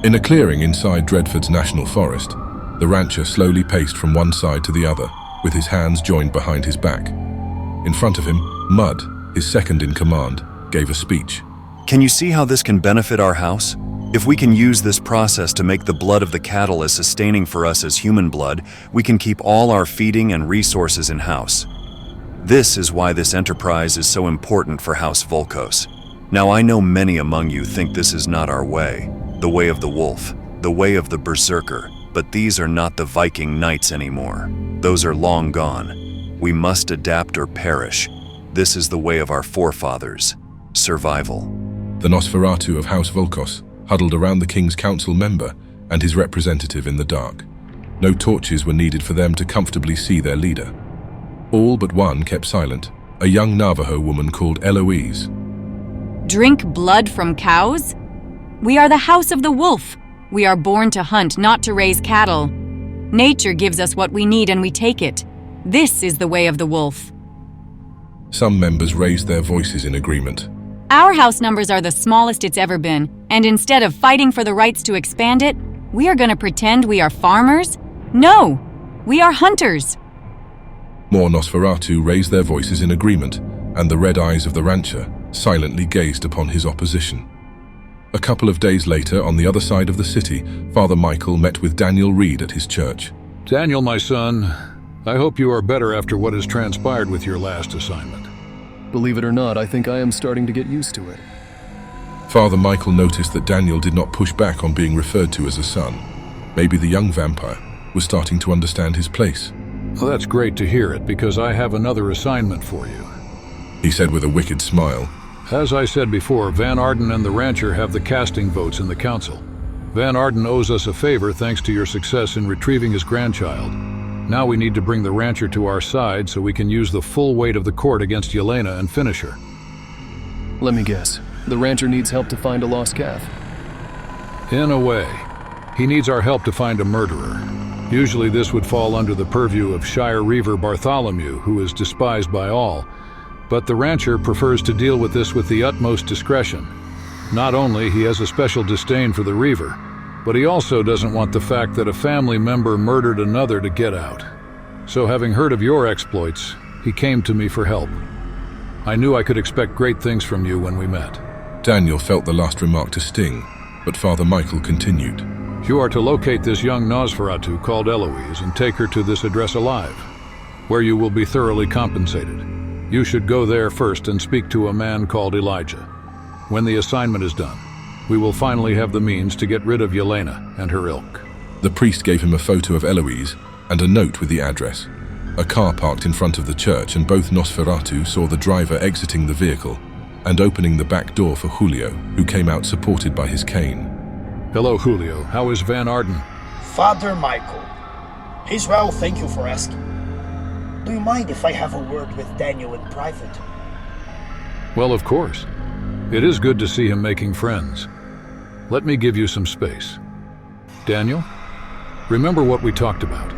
In a clearing inside Dreadford's national forest, the rancher slowly paced from one side to the other, with his hands joined behind his back. In front of him, Mud, his second in command, gave a speech. Can you see how this can benefit our house? If we can use this process to make the blood of the cattle as sustaining for us as human blood, we can keep all our feeding and resources in-house. This is why this enterprise is so important for House Volkos. Now I know many among you think this is not our way, the way of the wolf, the way of the berserker, but these are not the Viking knights anymore. Those are long gone. We must adapt or perish. This is the way of our forefathers. Survival. The Nosferatu of House Volkos huddled around the king's council member and his representative in the dark. No torches were needed for them to comfortably see their leader. All but one kept silent, a young Navajo woman called Eloise. Drink blood from cows? We are the House of the Wolf. We are born to hunt, not to raise cattle. Nature gives us what we need and we take it. This is the way of the wolf. Some members raised their voices in agreement. Our house numbers are the smallest it's ever been, and instead of fighting for the rights to expand it, we are going to pretend we are farmers? No, we are hunters. More Nosferatu raised their voices in agreement, and the red eyes of the rancher silently gazed upon his opposition. A couple of days later, on the other side of the city, Father Michael met with Daniel Reed at his church. Daniel, my son, I hope you are better after what has transpired with your last assignment. Believe it or not, I think I am starting to get used to it. Father Michael noticed that Daniel did not push back on being referred to as a son. Maybe the young vampire was starting to understand his place. Well, that's great to hear it, because I have another assignment for you. He said with a wicked smile. As I said before, Van Arden and the rancher have the casting votes in the council. Van Arden owes us a favor thanks to your success in retrieving his grandchild. Now we need to bring the rancher to our side so we can use the full weight of the court against Yelena and finish her. Let me guess. The rancher needs help to find a lost calf. In a way. He needs our help to find a murderer. Usually this would fall under the purview of Shire Reaver Bartholomew, who is despised by all. But the rancher prefers to deal with this with the utmost discretion. Not only he has a special disdain for the Reaver, but he also doesn't want the fact that a family member murdered another to get out. So having heard of your exploits, he came to me for help. I knew I could expect great things from you when we met. Daniel felt the last remark to sting, but Father Michael continued. You are to locate this young Nosferatu called Eloise and take her to this address alive, where you will be thoroughly compensated. You should go there first and speak to a man called Elijah. When the assignment is done, we will finally have the means to get rid of Yelena and her ilk. The priest gave him a photo of Eloise and a note with the address. A car parked in front of the church, and both Nosferatu saw the driver exiting the vehicle and opening the back door for Julio, who came out supported by his cane. Hello, Julio. How is Van Arden? Father Michael. He's well, thank you for asking. Do you mind if I have a word with Daniel in private? Well, of course. It is good to see him making friends. Let me give you some space. Daniel, remember what we talked about.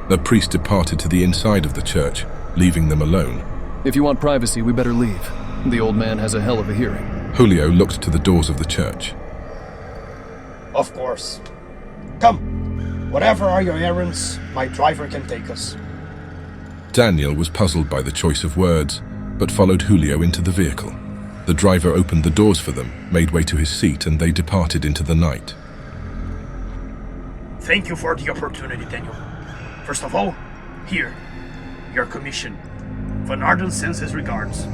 The priest departed to the inside of the church, leaving them alone. If you want privacy, we better leave. The old man has a hell of a hearing. Julio looked to the doors of the church. Of course. Come, whatever are your errands, my driver can take us. Daniel was puzzled by the choice of words, but followed Julio into the vehicle. The driver opened the doors for them, made way to his seat, and they departed into the night. Thank you for the opportunity, Daniel. First of all, here, your commission. Van Arden sends his regards.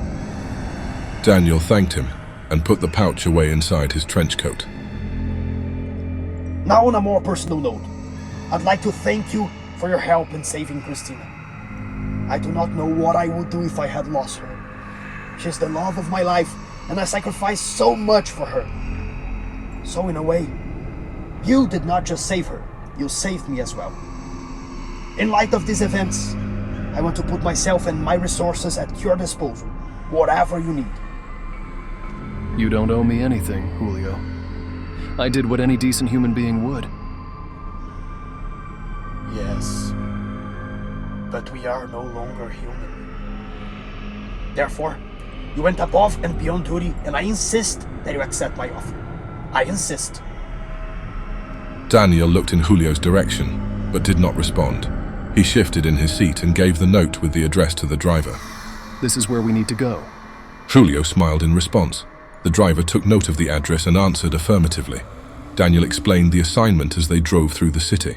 Daniel thanked him and put the pouch away inside his trench coat. Now on a more personal note, I'd like to thank you for your help in saving Christina. I do not know what I would do if I had lost her. She's the love of my life, and I sacrificed so much for her. So in a way, you did not just save her, you saved me as well. In light of these events, I want to put myself and my resources at your disposal, whatever you need. You don't owe me anything, Julio. I did what any decent human being would. Yes, but we are no longer human. Therefore, you went above and beyond duty, and I insist that you accept my offer. I insist. Daniel looked in Julio's direction, but did not respond. He shifted in his seat and gave the note with the address to the driver. This is where we need to go. Julio smiled in response. The driver took note of the address and answered affirmatively. Daniel explained the assignment as they drove through the city.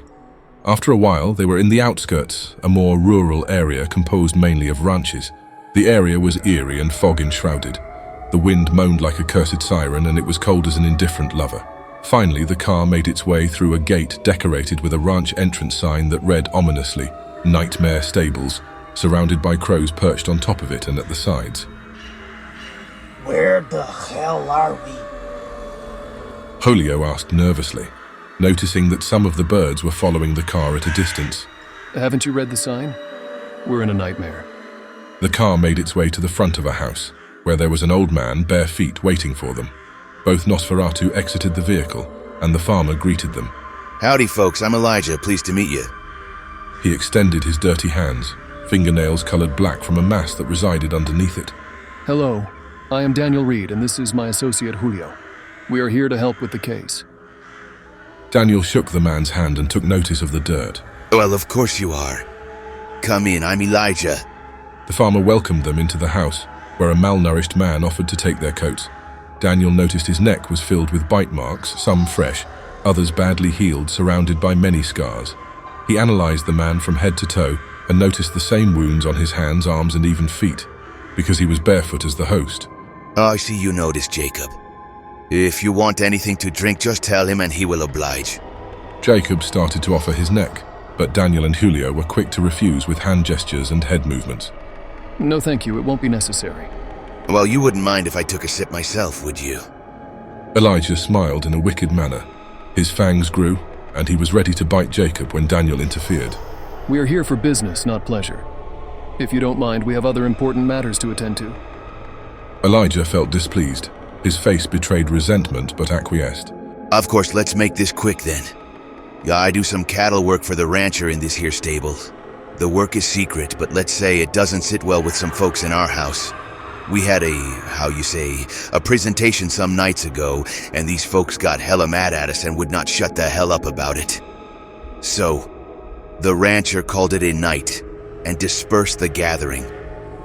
After a while, they were in the outskirts, a more rural area composed mainly of ranches. The area was eerie and fog-enshrouded. The wind moaned like a cursed siren, and it was cold as an indifferent lover. Finally, the car made its way through a gate decorated with a ranch entrance sign that read ominously, "Nightmare Stables," surrounded by crows perched on top of it and at the sides. Where the hell are we? Julio asked nervously, noticing that some of the birds were following the car at a distance. Haven't you read the sign? We're in a nightmare. The car made its way to the front of a house, where there was an old man, bare feet, waiting for them. Both Nosferatu exited the vehicle, and the farmer greeted them. Howdy, folks. I'm Elijah. Pleased to meet you. He extended his dirty hands, fingernails colored black from a mass that resided underneath it. Hello, I am Daniel Reed, and this is my associate Julio. We are here to help with the case. Daniel shook the man's hand and took notice of the dirt. Well, of course you are. Come in. I'm Elijah. The farmer welcomed them into the house, where a malnourished man offered to take their coats. Daniel noticed his neck was filled with bite marks, some fresh, others badly healed, surrounded by many scars. He analyzed the man from head to toe and noticed the same wounds on his hands, arms, and even feet, because he was barefoot as the host. Oh, I see you noticed, Jacob. If you want anything to drink, just tell him and he will oblige. Jacob started to offer his neck, but Daniel and Julio were quick to refuse with hand gestures and head movements. No thank you, it won't be necessary. Well, you wouldn't mind if I took a sip myself, would you? Elijah smiled in a wicked manner. His fangs grew, and he was ready to bite Jacob when Daniel interfered. We are here for business, not pleasure. If you don't mind, we have other important matters to attend to. Elijah felt displeased. His face betrayed resentment, but acquiesced. Of course, let's make this quick then. Yeah, I do some cattle work for the rancher in this here stable. The work is secret, but let's say it doesn't sit well with some folks in our house. We had a presentation some nights ago, and these folks got hella mad at us and would not shut the hell up about it. So, the rancher called it a night and dispersed the gathering.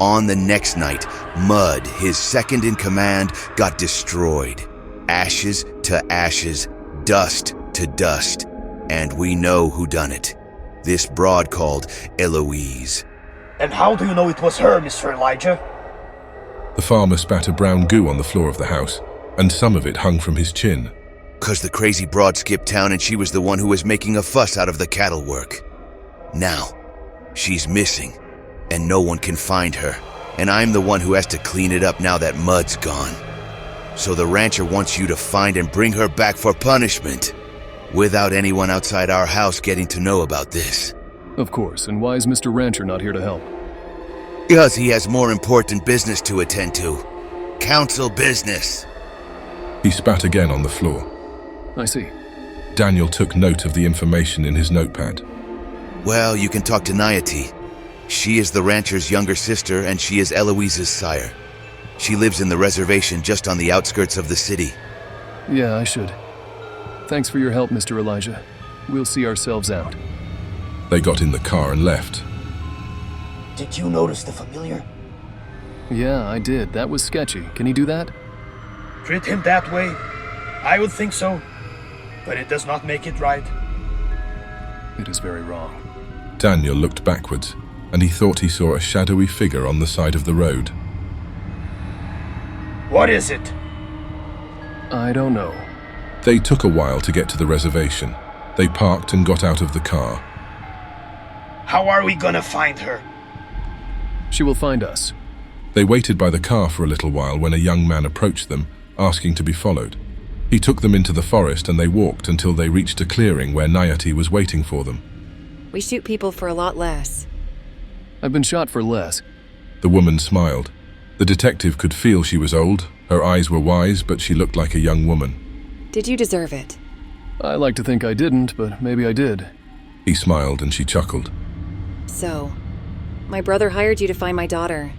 On the next night, Mud, his second in command, got destroyed. Ashes to ashes, dust to dust. And we know who done it. This broad called Eloise. And how do you know it was her, Mr. Elijah? The farmer spat a brown goo on the floor of the house, and some of it hung from his chin. 'Cause the crazy broad skipped town and she was the one who was making a fuss out of the cattle work. Now, she's missing, and no one can find her. And I'm the one who has to clean it up now that Mud's gone. So the rancher wants you to find and bring her back for punishment, without anyone outside our house getting to know about this. Of course, and why is Mr. Rancher not here to help? Because he has more important business to attend to. Council business. He spat again on the floor. I see. Daniel took note of the information in his notepad. Well, you can talk to Nayati. She is the rancher's younger sister, and she is Eloise's sire. She lives in the reservation just on the outskirts of the city. Yeah, I should. Thanks for your help, Mr. Elijah. We'll see ourselves out. They got in the car and left. Did you notice the familiar? Yeah, I did. That was sketchy. Can he do that? Treat him that way? I would think so. But it does not make it right. It is very wrong. Daniel looked backwards, and he thought he saw a shadowy figure on the side of the road. What is it? I don't know. They took a while to get to the reservation. They parked and got out of the car. How are we gonna find her? She will find us. They waited by the car for a little while when a young man approached them, asking to be followed. He took them into the forest and they walked until they reached a clearing where Nayati was waiting for them. We shoot people for a lot less. I've been shot for less. The woman smiled. The detective could feel she was old. Her eyes were wise, but she looked like a young woman. Did you deserve it? I like to think I didn't, but maybe I did. He smiled and she chuckled. So, my brother hired you to find my daughter.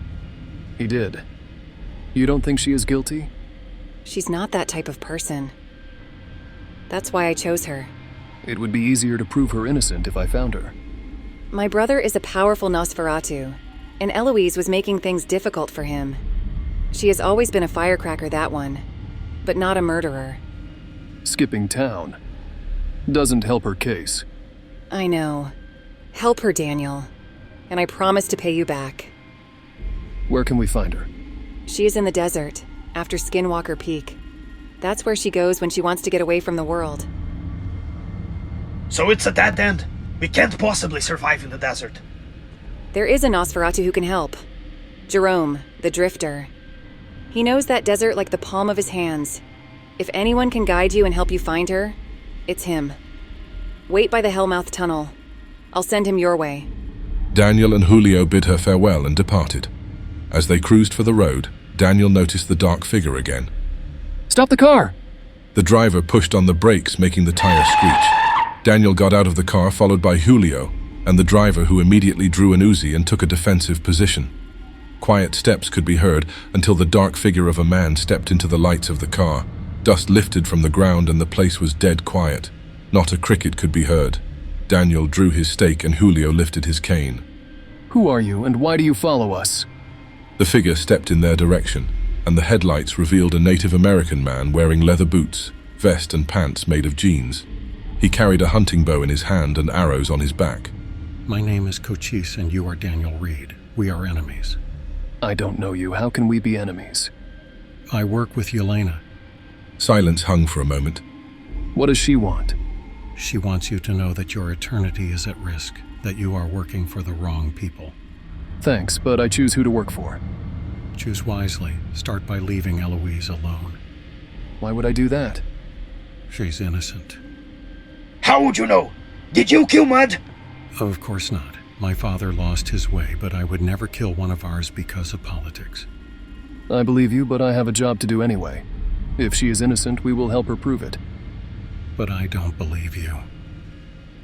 He did. You don't think she is guilty? She's not that type of person. That's why I chose her. It would be easier to prove her innocent if I found her. My brother is a powerful Nosferatu, and Eloise was making things difficult for him. She has always been a firecracker, that one, but not a murderer. Skipping town doesn't help her case. I know. Help her, Daniel, and I promise to pay you back. Where can we find her? She is in the desert, after Skinwalker Peak. That's where she goes when she wants to get away from the world. So it's a dead end. We can't possibly survive in the desert. There is a Nosferatu who can help. Jerome, the Drifter. He knows that desert like the palm of his hands. If anyone can guide you and help you find her, it's him. Wait by the Hellmouth Tunnel. I'll send him your way. Daniel and Julio bid her farewell and departed. As they cruised for the road, Daniel noticed the dark figure again. Stop the car! The driver pushed on the brakes, making the tire screech. Daniel got out of the car, followed by Julio, and the driver, who immediately drew an Uzi and took a defensive position. Quiet steps could be heard until the dark figure of a man stepped into the lights of the car. Dust lifted from the ground and the place was dead quiet. Not a cricket could be heard. Daniel drew his stake and Julio lifted his cane. Who are you and why do you follow us? The figure stepped in their direction, and the headlights revealed a Native American man wearing leather boots, vest and pants made of jeans. He carried a hunting bow in his hand and arrows on his back. My name is Cochise and you are Daniel Reed. We are enemies. I don't know you. How can we be enemies? I work with Yelena. Silence hung for a moment. What does she want? She wants you to know that your eternity is at risk, that you are working for the wrong people. Thanks, but I choose who to work for. Choose wisely. Start by leaving Eloise alone. Why would I do that? She's innocent. How would you know? Did you kill Mud? Of course not. My father lost his way, but I would never kill one of ours because of politics. I believe you, but I have a job to do anyway. If she is innocent, we will help her prove it. But I don't believe you.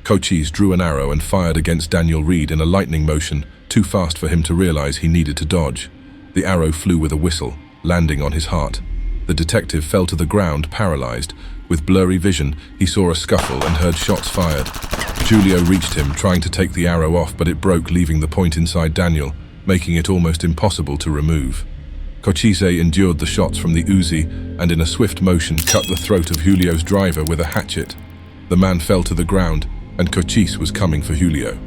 Cochise drew an arrow and fired against Daniel Reed in a lightning motion, too fast for him to realize he needed to dodge. The arrow flew with a whistle, landing on his heart. The detective fell to the ground, paralyzed. With blurry vision, he saw a scuffle and heard shots fired. Julio reached him, trying to take the arrow off, but it broke, leaving the point inside Daniel, making it almost impossible to remove. Cochise endured the shots from the Uzi and in a swift motion cut the throat of Julio's driver with a hatchet. The man fell to the ground, and Cochise was coming for Julio.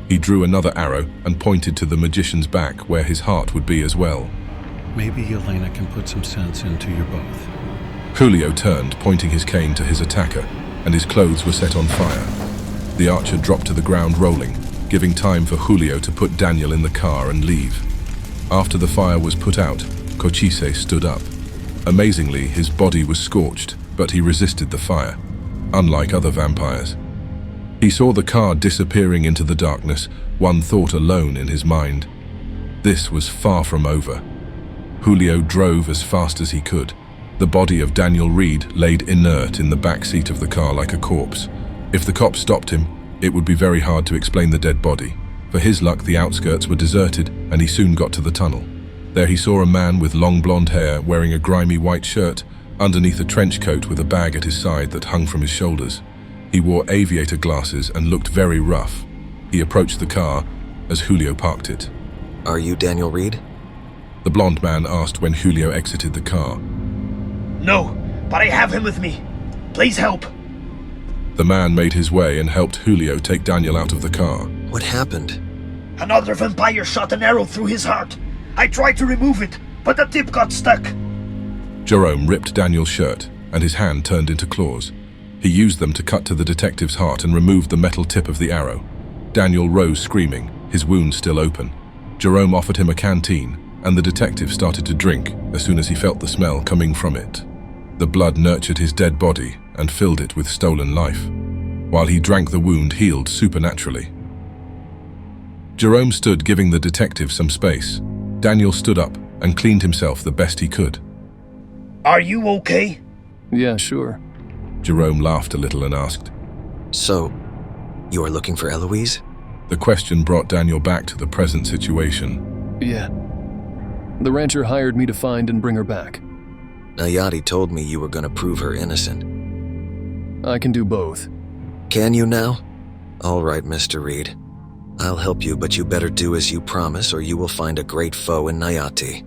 He drew another arrow and pointed to the magician's back, where his heart would be as well. Maybe Yelena can put some sense into you both. Julio turned, pointing his cane to his attacker, and his clothes were set on fire. The archer dropped to the ground rolling, giving time for Julio to put Daniel in the car and leave. After the fire was put out, Cochise stood up. Amazingly, his body was scorched, but he resisted the fire, unlike other vampires. He saw the car disappearing into the darkness, one thought alone in his mind. This was far from over. Julio drove as fast as he could. The body of Daniel Reed laid inert in the back seat of the car like a corpse. If the cops stopped him, it would be very hard to explain the dead body. For his luck, the outskirts were deserted, and he soon got to the tunnel. There he saw a man with long blonde hair wearing a grimy white shirt, underneath a trench coat with a bag at his side that hung from his shoulders. He wore aviator glasses and looked very rough. He approached the car as Julio parked it. Are you Daniel Reed? The blonde man asked when Julio exited the car. No, but I have him with me. Please help. The man made his way and helped Julio take Daniel out of the car. What happened? Another vampire shot an arrow through his heart. I tried to remove it, but the tip got stuck. Jerome ripped Daniel's shirt, and his hand turned into claws. He used them to cut to the detective's heart and removed the metal tip of the arrow. Daniel rose screaming, his wound still open. Jerome offered him a canteen, and the detective started to drink as soon as he felt the smell coming from it. The blood nurtured his dead body and filled it with stolen life. While he drank, the wound healed supernaturally. Jerome stood, giving the detective some space. Daniel stood up and cleaned himself the best he could. Are you okay? Yeah, sure. Jerome laughed a little and asked, So, you are looking for Eloise? The question brought Daniel back to the present situation. Yeah. The rancher hired me to find and bring her back. Nayati told me you were going to prove her innocent. I can do both. Can you now? All right, Mr. Reed. I'll help you, but you better do as you promise or you will find a great foe in Nayati.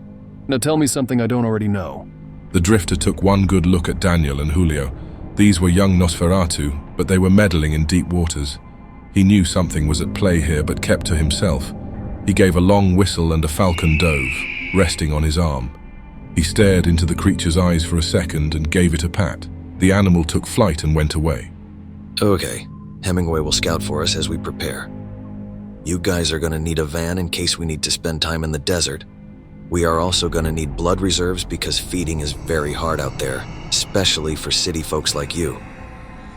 Now tell me something I don't already know. The Drifter took one good look at Daniel and Julio. These were young Nosferatu, but they were meddling in deep waters. He knew something was at play here, but kept to himself. He gave a long whistle and a falcon dove, resting on his arm. He stared into the creature's eyes for a second and gave it a pat. The animal took flight and went away. Okay, Hemingway will scout for us as we prepare. You guys are gonna need a van in case we need to spend time in the desert. We are also gonna need blood reserves because feeding is very hard out there, especially for city folks like you.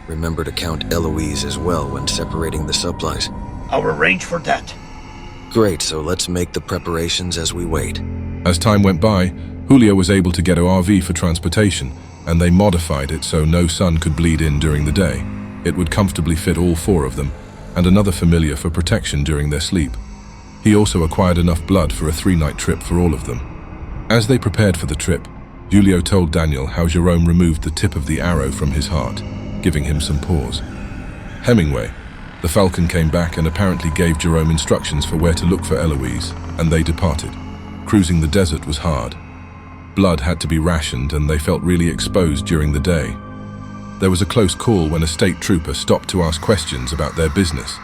Remember to count Eloise as well when separating the supplies. I'll arrange for that. Great, so let's make the preparations as we wait. As time went by, Julio was able to get an RV for transportation, and they modified it so no sun could bleed in during the day. It would comfortably fit all four of them, and another familiar for protection during their sleep. He also acquired enough blood for a 3-night trip for all of them. As they prepared for the trip, Julio told Daniel how Jerome removed the tip of the arrow from his heart, giving him some pause. Hemingway, the falcon, came back and apparently gave Jerome instructions for where to look for Eloise, and they departed. Cruising the desert was hard. Blood had to be rationed and they felt really exposed during the day. There was a close call when a state trooper stopped to ask questions about their business.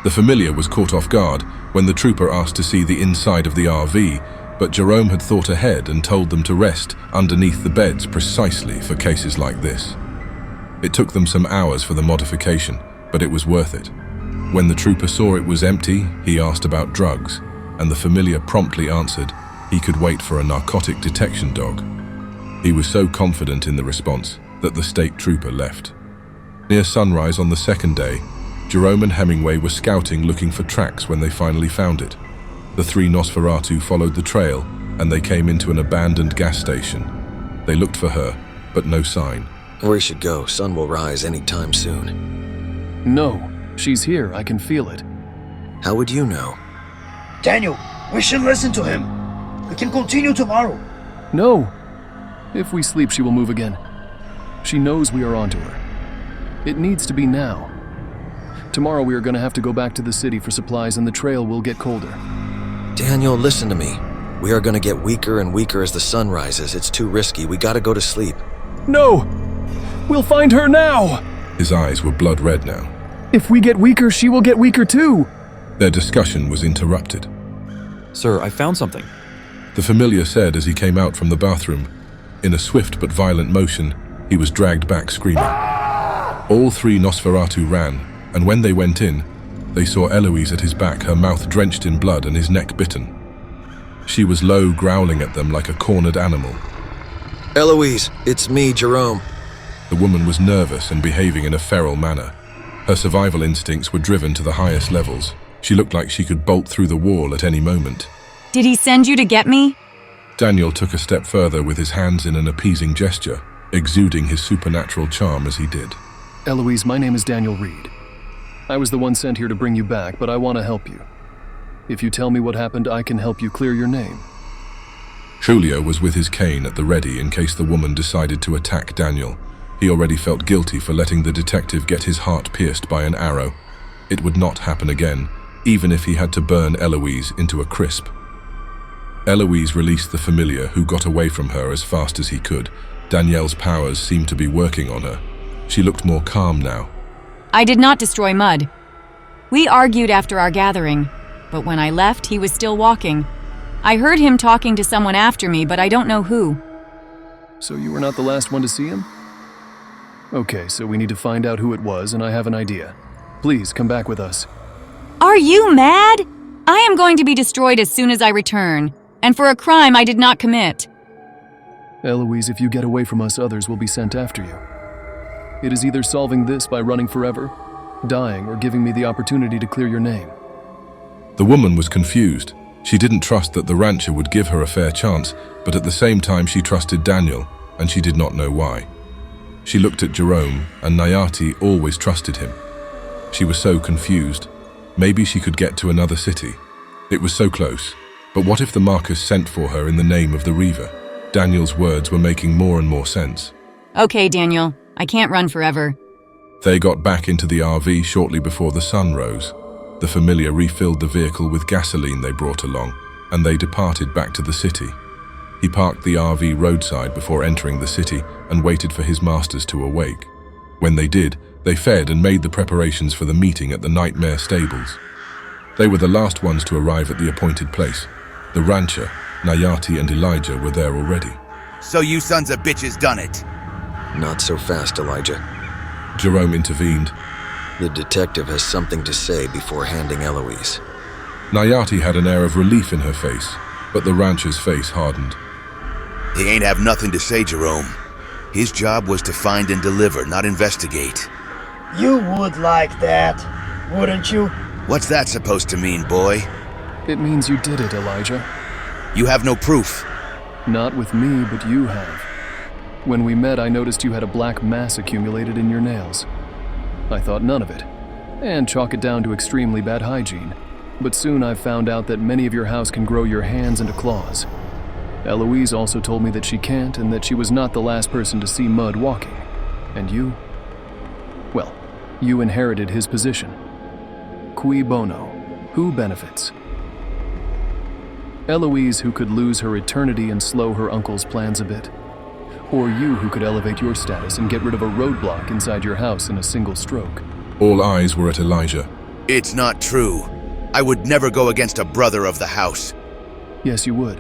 The familiar was caught off guard when the trooper asked to see the inside of the RV, but Jerome had thought ahead and told them to rest underneath the beds precisely for cases like this. It took them some hours for the modification, but it was worth it. When the trooper saw it was empty, he asked about drugs, and the familiar promptly answered he could wait for a narcotic detection dog. He was so confident in the response that the state trooper left. Near sunrise on the second day, Jerome and Hemingway were scouting looking for tracks when they finally found it. The 3 Nosferatu followed the trail, and they came into an abandoned gas station. They looked for her, but no sign. We should go. Sun will rise any time soon. No, she's here. I can feel it. How would you know? Daniel, we should listen to him. We can continue tomorrow. No. If we sleep, she will move again. She knows we are onto her. It needs to be now. Tomorrow we are going to have to go back to the city for supplies and the trail will get colder. Daniel, listen to me. We are going to get weaker and weaker as the sun rises. It's too risky. We gotta go to sleep. No! We'll find her now! His eyes were blood red now. If we get weaker, she will get weaker too! Their discussion was interrupted. Sir, I found something. The familiar said as he came out from the bathroom. In a swift but violent motion, he was dragged back screaming. All 3 Nosferatu ran, and when they went in, they saw Eloise at his back, her mouth drenched in blood and his neck bitten. She was low, growling at them like a cornered animal. Eloise, it's me, Jerome. The woman was nervous and behaving in a feral manner. Her survival instincts were driven to the highest levels. She looked like she could bolt through the wall at any moment. Did he send you to get me? Daniel took a step further with his hands in an appeasing gesture, exuding his supernatural charm as he did. Eloise, my name is Daniel Reed. I was the one sent here to bring you back, but I want to help you. If you tell me what happened, I can help you clear your name. Julio was with his cane at the ready in case the woman decided to attack Daniel. He already felt guilty for letting the detective get his heart pierced by an arrow. It would not happen again, even if he had to burn Eloise into a crisp. Eloise released the familiar, who got away from her as fast as he could. Danielle's powers seemed to be working on her. She looked more calm now. I did not destroy Mud. We argued after our gathering, but when I left, he was still walking. I heard him talking to someone after me, but I don't know who. So you were not the last one to see him? Okay, so we need to find out who it was, and I have an idea. Please, come back with us. Are you mad? I am going to be destroyed as soon as I return, and for a crime I did not commit. Eloise, if you get away from us, others will be sent after you. It is either solving this by running forever, dying, or giving me the opportunity to clear your name. The woman was confused. She didn't trust that the rancher would give her a fair chance, but at the same time she trusted Daniel, and she did not know why. She looked at Jerome, and Nayati always trusted him. She was so confused. Maybe she could get to another city. It was so close. But what if the Marcus sent for her in the name of the Reaver? Daniel's words were making more and more sense. Okay, Daniel. I can't run forever. They got back into the RV shortly before the sun rose. The familiar refilled the vehicle with gasoline they brought along, and they departed back to the city. He parked the RV roadside before entering the city and waited for his masters to awake. When they did, they fed and made the preparations for the meeting at the Nightmare Stables. They were the last ones to arrive at the appointed place. The rancher, Nayati, and Elijah were there already. So you sons of bitches done it. Not so fast, Elijah. Jerome intervened. The detective has something to say before handing Eloise. Nayati had an air of relief in her face, but the rancher's face hardened. He ain't have nothing to say, Jerome. His job was to find and deliver, not investigate. You would like that, wouldn't you? What's that supposed to mean, boy? It means you did it, Elijah. You have no proof. Not with me, but you have. When we met, I noticed you had a black mass accumulated in your nails. I thought none of it, and chalk it down to extremely bad hygiene. But soon I found out that many of your house can grow your hands into claws. Eloise also told me that she can't, and that she was not the last person to see Mud walking. And you? Well, you inherited his position. Cui bono? Who benefits? Eloise, who could lose her eternity and slow her uncle's plans a bit. Or you, who could elevate your status and get rid of a roadblock inside your house in a single stroke. All eyes were at Elijah. It's not true. I would never go against a brother of the house. Yes, you would.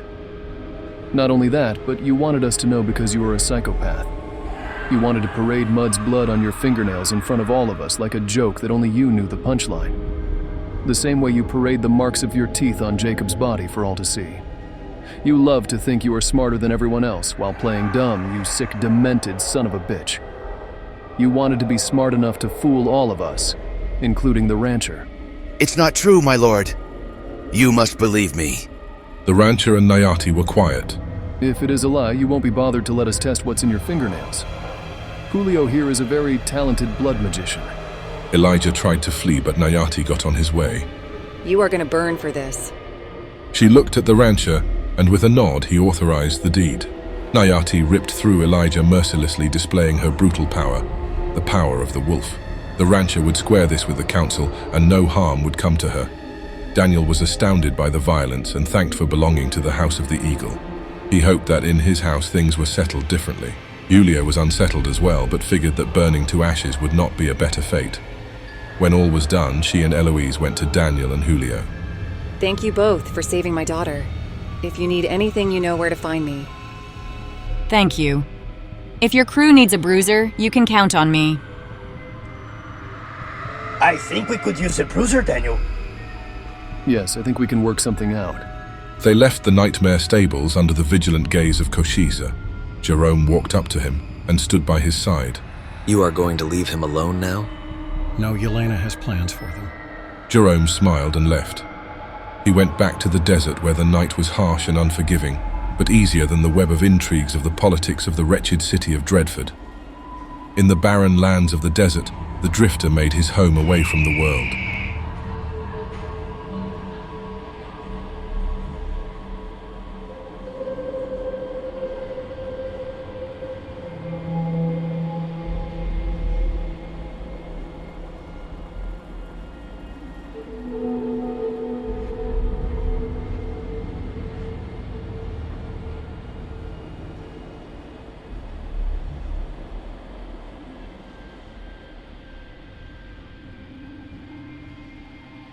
Not only that, but you wanted us to know because you were a psychopath. You wanted to parade Mud's blood on your fingernails in front of all of us like a joke that only you knew the punchline. The same way you parade the marks of your teeth on Jacob's body for all to see. You love to think you are smarter than everyone else while playing dumb, you sick, demented son of a bitch. You wanted to be smart enough to fool all of us, including the rancher. It's not true, my lord. You must believe me. The rancher and Nayati were quiet. If it is a lie, you won't be bothered to let us test what's in your fingernails. Julio here is a very talented blood magician. Elijah tried to flee, but Nayati got on his way. You are gonna burn for this. She looked at the rancher, and with a nod, he authorized the deed. Nayati ripped through Elijah, mercilessly displaying her brutal power, the power of the wolf. The rancher would square this with the council, and no harm would come to her. Daniel was astounded by the violence and thanked for belonging to the House of the Eagle. He hoped that in his house things were settled differently. Julio was unsettled as well, but figured that burning to ashes would not be a better fate. When all was done, she and Eloise went to Daniel and Julio. Thank you both for saving my daughter. If you need anything, you know where to find me. Thank you. If your crew needs a bruiser, you can count on me. I think we could use a bruiser, Daniel. Yes, I think we can work something out. They left the Nightmare Stables under the vigilant gaze of Koshisa. Jerome walked up to him and stood by his side. You are going to leave him alone now? No, Yelena has plans for them. Jerome smiled and left. He went back to the desert where the night was harsh and unforgiving, but easier than the web of intrigues of the politics of the wretched city of Dreadford. In the barren lands of the desert, the drifter made his home away from the world.